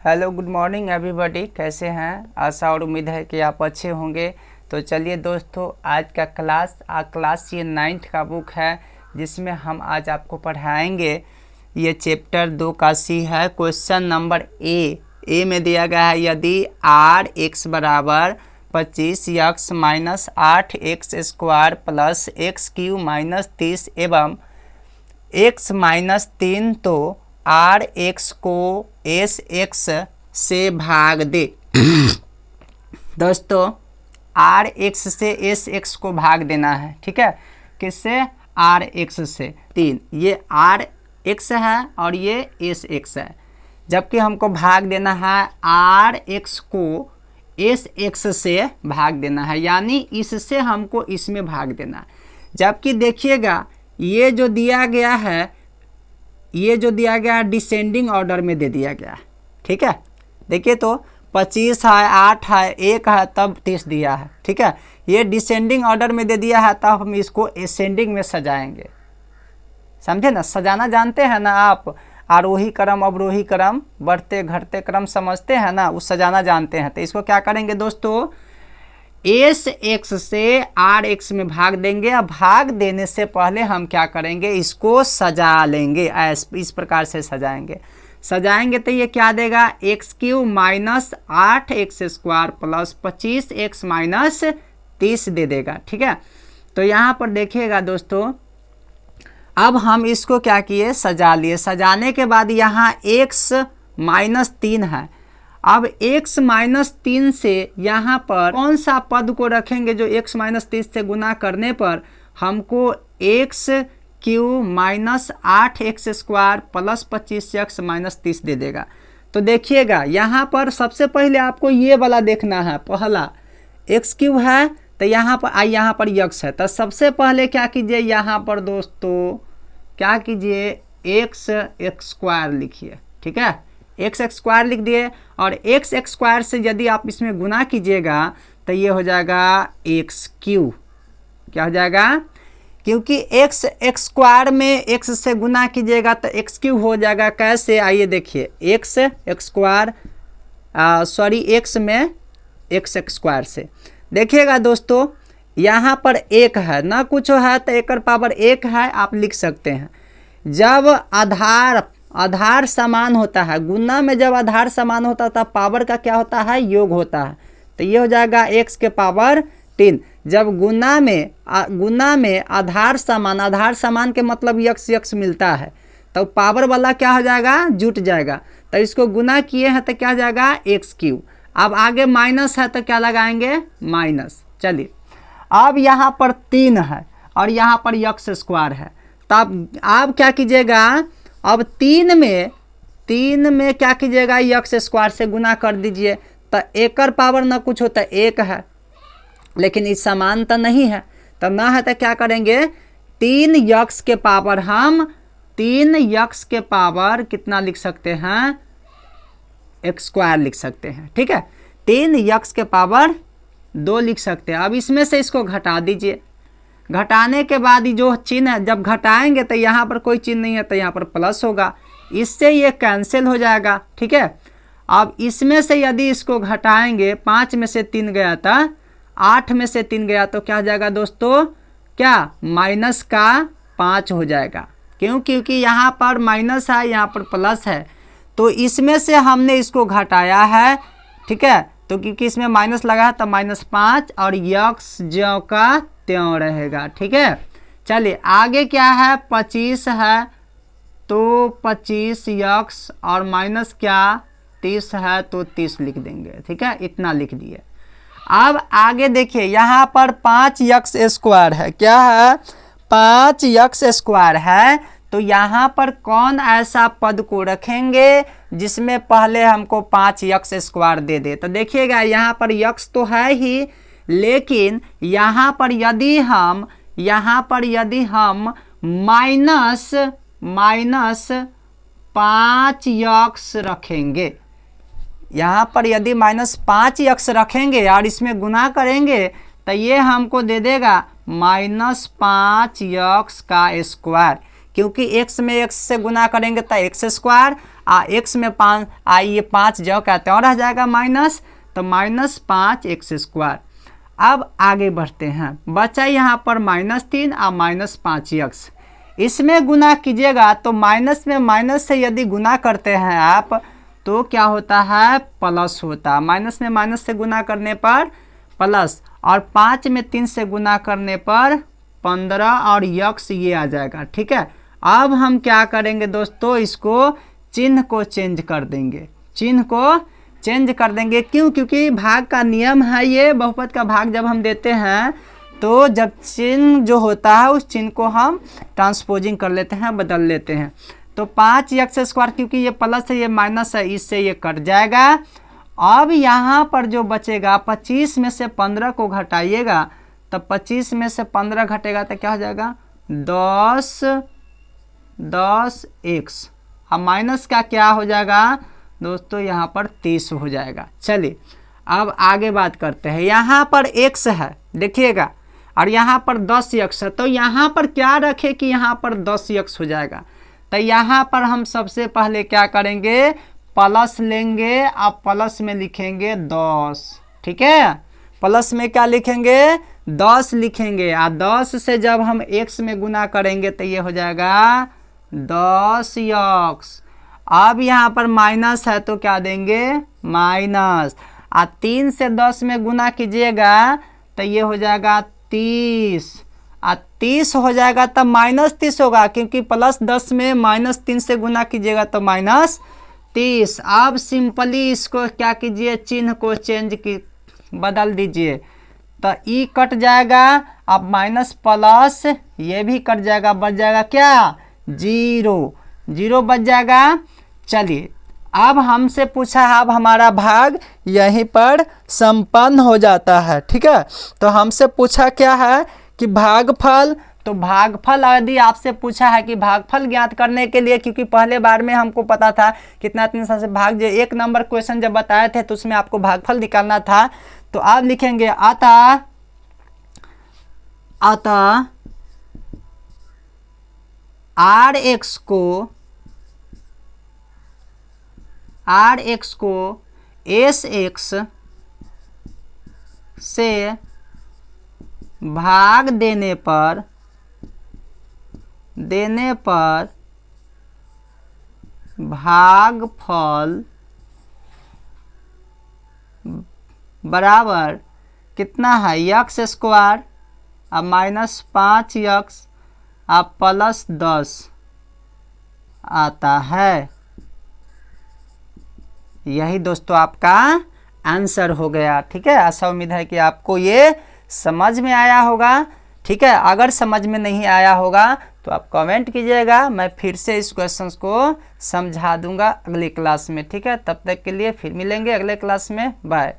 Hello good morning everybody, कैसे हैं? आशा और उम्मीद है कि आप अच्छे होंगे। तो चलिए दोस्तों, आज का क्लास ये 9th का बुक है, जिसमें हम आज आपको पढ़ाएंगे। ये चैप्टर 2 का सी है। क्वेश्चन नंबर ए में दिया गया है, यदि आर एक्स बराबर 25x minus 8x square plus x Q minus 30 एवं x माइनस 3 तो आर एक्स को एस एक्स से भाग दे। दोस्तों, आर एक्स से एस एक्स को भाग देना है, ठीक है। किससे? आर एक्स से 3। ये आर एक्स है और ये एस एक्स है, जबकि हमको भाग देना है आर एक्स को एस एक्स से भाग देना है, यानी इससे हमको इसमें भाग देना है। जबकि देखिएगा, ये जो दिया गया है डिसेंडिंग ऑर्डर में दे दिया गया है, ठीक है। देखिए तो 25 है, 8 है, 1 है, तब 30 दिया है, ठीक है। ये डिसेंडिंग ऑर्डर में दे दिया है, तब हम इसको असेंडिंग में सजाएंगे। समझे ना? सजाना जानते हैं ना आप? आरोही क्रम, अवरोही क्रम, बढ़ते घटते क्रम समझते हैं ना? उस सजाना जानते हैं। तो इसको क्या करेंगे दोस्तों, एस एक्स से आर एक्स में भाग देंगे। अब भाग देने से पहले हम क्या करेंगे, इसको सजा लेंगे। इस प्रकार से सजाएंगे तो ये क्या देगा, x Q minus 8x square plus 25x minus 30 दे देगा, ठीक है। तो यहाँ पर देखिएगा दोस्तों, अब हम इसको क्या किए, सजा लिए। सजाने के बाद यहाँ x माइनस 3 है। अब x माइनस 3 से यहाँ पर कौन सा पद को रखेंगे जो x माइनस 30 से गुना करने पर हमको x Q minus 8x square plus 25x minus 30 दे देगा। तो देखिएगा, यहाँ पर सबसे पहले आपको ये वाला देखना है। पहला एक्स क्यू है, तो यहाँ पर x है। तो सबसे पहले क्या कीजिए, यहाँ पर दोस्तों क्या कीजिए, एक्स स्क्वायर लिखिए, ठीक है। एक्स स्क्वायर लिख दिए, और एक्स स्क्वायर से यदि आप इसमें गुना कीजिएगा तो ये हो जाएगा एक्स क्यू। क्या हो जाएगा? क्योंकि एक्स स्क्वायर में एक्स से गुना कीजिएगा तो एक्स क्यू हो जाएगा। कैसे? आइए देखिए, एक्स स्क्वायर एक्स में एक्स स्क्वायर से देखिएगा दोस्तों, यहाँ पर एक है ना, कुछ है तो एक पावर 1 है, आप लिख सकते हैं। जब आधार समान होता है, गुना में जब आधार समान होता है तब पावर का क्या होता है, योग होता है। तो ये हो जाएगा x के पावर 3। जब गुना में आधार समान के मतलब x मिलता है, तो पावर वाला क्या हो जाएगा, जुट जाएगा। तो इसको गुना किए हैं तो क्या हो जाएगा, एक्स क्यू। अब आगे माइनस है तो क्या लगाएंगे, माइनस। चलिए, अब यहाँ पर 3 है और यहाँ पर x स्क्वायर है। तब आप क्या कीजिएगा, अब 3 में क्या कीजिएगा, x स्क्वायर से गुना कर दीजिए। तो एक पावर ना कुछ होता है, 1 है, लेकिन इस समान तो नहीं है। तो ना है तो क्या करेंगे, 3x के पावर, हम 3x के पावर कितना लिख सकते हैं, x स्क्वायर लिख सकते हैं, ठीक है। 3x के पावर 2 लिख सकते हैं। अब इसमें से इसको घटा दीजिए। घटाने के बाद जो चिन्ह है, जब घटाएंगे तो यहाँ पर कोई चिन्ह नहीं है तो यहाँ पर प्लस होगा, इससे ये कैंसिल हो जाएगा, ठीक है। अब इसमें से यदि इसको घटाएंगे, 5 में से 3 गया था, 8 में से 3 गया, तो क्या हो जाएगा दोस्तों, क्या माइनस का 5 हो जाएगा। क्यों? क्योंकि यहाँ पर माइनस है, यहाँ पर प्लस है, तो इसमें से हमने इसको घटाया है, ठीक है। तो क्योंकि इसमें माइनस लगा है तो -5, और यक्स ज्यों का त्यों रहेगा, ठीक है। चलिए आगे क्या है, 25 है तो 25x, और माइनस क्या 30 है तो 30 लिख देंगे, ठीक है। इतना लिख दिए। अब आगे देखिए, यहाँ पर 5x स्क्वायर है। क्या है? 5x स्क्वायर है। तो यहाँ पर कौन ऐसा पद को रखेंगे जिसमें पहले हमको 5x स्क्वायर दे दे? तो देखिएगा, यहाँ पर x तो है ही, लेकिन यहाँ पर यदि हम माइनस 5x रखेंगे, यहाँ पर यदि -5x रखेंगे और इसमें गुना करेंगे तो ये हमको दे देगा -5x का स्क्वायर। क्योंकि x में x से गुना करेंगे तो x स्क्वायर, एक्स में 5 ये 5 जो कहते हैं और रह जाएगा माइनस, तो -5x²। अब आगे बढ़ते हैं, बचा यहाँ पर -3 और -5x। इसमें गुना कीजिएगा तो माइनस में माइनस से यदि गुना करते हैं आप तो क्या होता है, प्लस होता है। माइनस में माइनस से गुना करने पर प्लस, और 5 में 3 से गुना करने पर 15 और यक्स ये आ जाएगा। ठीक है, अब हम क्या करेंगे दोस्तों, इसको चिन्ह को चेंज कर देंगे, चिन्ह को चेंज कर देंगे। क्यों? क्योंकि भाग का नियम है ये, बहुपद का भाग जब हम देते हैं तो जब चिन्ह जो होता है उस चिन्ह को हम ट्रांसपोजिंग कर लेते हैं, बदल लेते हैं। तो 5x², क्योंकि ये प्लस है ये माइनस है, इससे ये कट जाएगा। अब यहाँ पर जो बचेगा 25 में से 15 को घटाइएगा, तब 25 में से 15 घटेगा तो क्या हो जाएगा 10x। अब माइनस का क्या हो जाएगा दोस्तों, यहाँ पर 30 हो जाएगा। चलिए अब आगे बात करते हैं। यहाँ पर x है देखिएगा, और यहाँ पर 10x है, तो यहाँ पर क्या रखें कि यहाँ पर 10x हो जाएगा। तो यहाँ पर हम सबसे पहले क्या करेंगे, प्लस लेंगे, अब प्लस में लिखेंगे 10। ठीक है, प्लस में क्या लिखेंगे 10 लिखेंगे, और 10 से जब हम x में गुना करेंगे तो ये हो जाएगा 10x। अब यहाँ पर माइनस है तो क्या देंगे माइनस, और 3 से 10 में गुना कीजिएगा तो ये हो जाएगा 30, और 30 हो जाएगा तब -30 होगा, क्योंकि +10 में -3 से गुना कीजिएगा तो -30। अब सिंपली इसको क्या कीजिए, चिन्ह को चेंज की बदल दीजिए, तो ई कट जाएगा, अब माइनस प्लस ये भी कट जाएगा, बच जाएगा क्या 0, 0 बच जाएगा। चलिए अब हमसे पूछा है, अब हमारा भाग यहीं पर संपन्न हो जाता है। ठीक है, तो हमसे पूछा क्या है कि भागफल, तो भागफल यदि आपसे पूछा है कि भागफल ज्ञात करने के लिए, क्योंकि पहले बार में हमको पता था कितना 3 से भाग, जो 1 नंबर क्वेश्चन जब बताए थे तो उसमें आपको भागफल निकालना था। तो आप लिखेंगे अतः Rx को Sx से भाग देने पर भागफल बराबर कितना है x² अब -5x अब +10 आता है। यही दोस्तों आपका आंसर हो गया। ठीक है, आशा उम्मीद है कि आपको ये समझ में आया होगा। ठीक है, अगर समझ में नहीं आया होगा तो आप कमेंट कीजिएगा, मैं फिर से इस क्वेश्चंस को समझा दूंगा अगली क्लास में। ठीक है, तब तक के लिए फिर मिलेंगे अगले क्लास में, बाय।